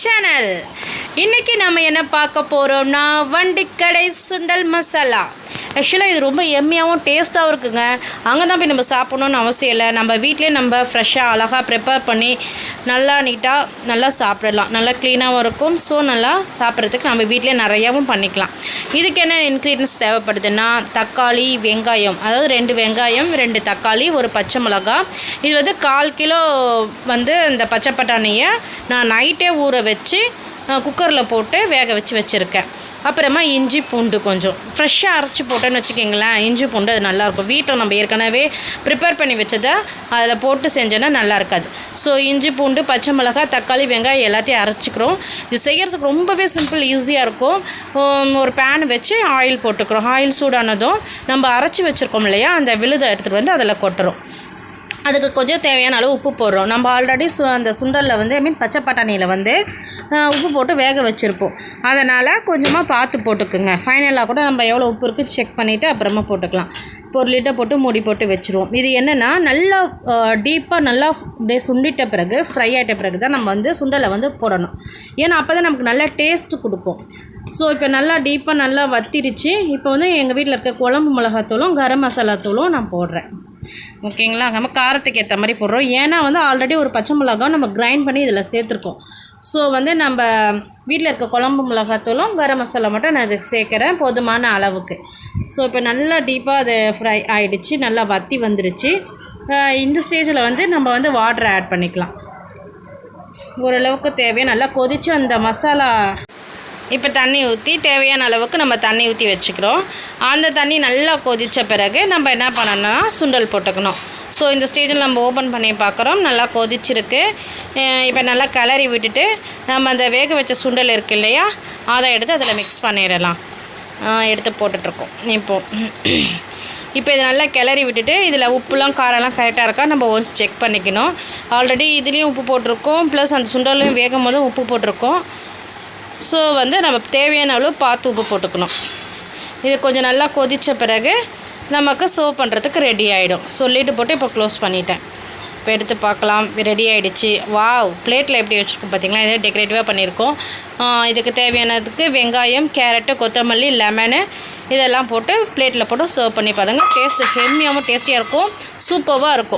Channel இன்றைக்கி நம்ம என்ன பார்க்க போகிறோம்னா வண்டிக்கடை சுண்டல் மசாலா. ஆக்சுவலாக இது ரொம்ப எம்மியாகவும் டேஸ்ட்டாகவும் இருக்குங்க. அங்கே தான் போய் நம்ம சாப்பிட்ணுன்னு அவசியம் இல்லை. நம்ம வீட்டிலே நம்ம ஃப்ரெஷ்ஷாக அழகாக ப்ரிப்பேர் பண்ணி நல்லா நீட்டாக நல்லா சாப்பிடலாம். நல்லா க்ளீனாகவும் இருக்கும். ஸோ நல்லா சாப்பிட்றதுக்கு நம்ம வீட்டிலே நிறையாவும் பண்ணிக்கலாம். இதுக்கு என்ன இன்க்ரீடியன்ஸ் தேவைப்படுதுன்னா தக்காளி, வெங்காயம், அதாவது 2 வெங்காயம், 2 தக்காளி, ஒரு பச்சை மிளகா. இது வந்து 1/4 கிலோ வந்து இந்த பச்சை பட்டாணியை நான் நைட்டே ஊற வச்சு குக்கரில் போட்டு வேக வச்சுருக்கேன். அப்புறமா இஞ்சி பூண்டு கொஞ்சம் ஃப்ரெஷ்ஷாக அரைச்சி போட்டேன்னு வச்சுக்கிங்களேன். இஞ்சி பூண்டு அது நல்லாயிருக்கும். வீட்டில் நம்ம ஏற்கனவே ப்ரிப்பேர் பண்ணி வச்சதை அதில் போட்டு செஞ்சோன்னா நல்லா இருக்காது. ஸோ இஞ்சி பூண்டு, பச்சை மிளகாய், தக்காளி, வெங்காயம் எல்லாத்தையும் அரைச்சிக்கிறோம். இது செய்கிறதுக்கு ரொம்பவே சிம்பிள், ஈஸியாக இருக்கும். ஒரு பேன் வச்சு ஆயில் போட்டுக்கிறோம். ஆயில் சூடானதும் நம்ம அரைச்சி வச்சுருக்கோம் இல்லையா, அந்த விழுதை எடுத்துகிட்டு வந்து அதில் கொட்டுறோம். அதுக்கு கொஞ்சம் தேவையான அளவு உப்பு போடுறோம். நம்ம ஆல்ரெடி அந்த சுண்டலில் வந்து பச்சை பட்டாணியில் வந்து உப்பு போட்டு வேக வச்சுருப்போம். அதனால் கொஞ்சமாக பார்த்து போட்டுக்குங்க. ஃபைனலாக கூட நம்ம எவ்வளோ உப்பு இருக்குது செக் பண்ணிவிட்டு அப்புறமா போட்டுக்கலாம். இப்போ 1 லிட்டர் போட்டு மூடி போட்டு வச்சுருவோம். இது என்னென்னா நல்லா டீப்பாக நல்லா அப்படியே சுண்டிட்ட பிறகு, ஃப்ரை ஆகிட்ட பிறகு தான் நம்ம வந்து சுண்டலை வந்து போடணும். ஏன்னா அப்போ தான் நமக்கு நல்லா டேஸ்ட்டு கொடுக்கும். ஸோ இப்போ நல்லா டீப்பாக நல்லா வத்திருச்சு. இப்போ வந்து எங்கள் வீட்டில் இருக்க குழம்பு மிளகாத்தூளும் கரம் மசாலா தூளும் நான் போடுறேன். ஓகேங்களா, நம்ம காரத்துக்கு ஏற்ற மாதிரி போடுறோம். ஏன்னா வந்து ஆல்ரெடி ஒரு பச்சை மிளகாவும் நம்ம கிரைண்ட் பண்ணி இதில் சேர்த்துருக்கோம். ஸோ வந்து நம்ம வீட்டில் இருக்க குழம்பு மிளகாத்தூளும் கரம் மசாலா மட்டும் நான் இதுக்கு சேர்க்குறேன் போதுமான அளவுக்கு. ஸோ இப்போ நல்லா டீப்பாக அது ஃப்ரை ஆகிடுச்சு, நல்லா வத்தி வந்துடுச்சு. இந்த ஸ்டேஜில் வந்து நம்ம வந்து வாட்டர் ஆட் பண்ணிக்கலாம். ஓரளவுக்கு தேவையாக நல்லா கொதித்து அந்த மசாலா இப்போ தண்ணி ஊற்றி தேவையான அளவுக்கு நம்ம தண்ணி ஊற்றி வச்சுக்கிறோம். அந்த தண்ணி நல்லா கொதித்த பிறகு நம்ம என்ன பண்ணணும்னா சுண்டல் போட்டுக்கணும். ஸோ இந்த ஸ்டேஜில் நம்ம ஓப்பன் பண்ணி பார்க்குறோம். நல்லா கொதிச்சிருக்கு. இப்போ நல்லா கிளறி விட்டுட்டு நம்ம அந்த வேக வச்ச சுண்டல் இருக்குது இல்லையா, அதை எடுத்து அதில் மிக்ஸ் பண்ணிடலாம். எடுத்து போட்டுட்ருக்கோம். இப்போ இதை நல்லா கிளறி விட்டுட்டு இதில் உப்புலாம் காரம்லாம் கரெக்டாக இருக்கா நம்ம ஒன்ஸ் செக் பண்ணிக்கணும். ஆல்ரெடி இதுலேயும் உப்பு போட்டிருக்கோம், ப்ளஸ் அந்த சுண்டலையும் வேகும் போதும் உப்பு போட்டிருக்கோம். ஸோ வந்து நம்ம தேவையான அளவு பார்த்து உப்பு போட்டுக்கணும். இது கொஞ்சம் நல்லா கொதித்த பிறகு நமக்கு சர்வ் பண்ணுறதுக்கு ரெடி ஆகிடும். சொல்லிட்டு போட்டு இப்போ க்ளோஸ் பண்ணிட்டேன். இப்போ எடுத்து பார்க்கலாம். ரெடி ஆகிடுச்சு. வாவ், பிளேட்டில் எப்படி வச்சுருக்கோம் பார்த்தீங்களா, இதை டெக்கரேட்டிவாக பண்ணியிருக்கோம். இதுக்கு தேவையானதுக்கு வெங்காயம், கேரட்டு, கொத்தமல்லி, லெமனு இதெல்லாம் போட்டு பிளேட்டில் போட்டு சர்வ் பண்ணி பாருங்கள். டேஸ்ட்டு ஹெம்மியாகவும் டேஸ்டியாக இருக்கும், சூப்பராக இருக்கும்.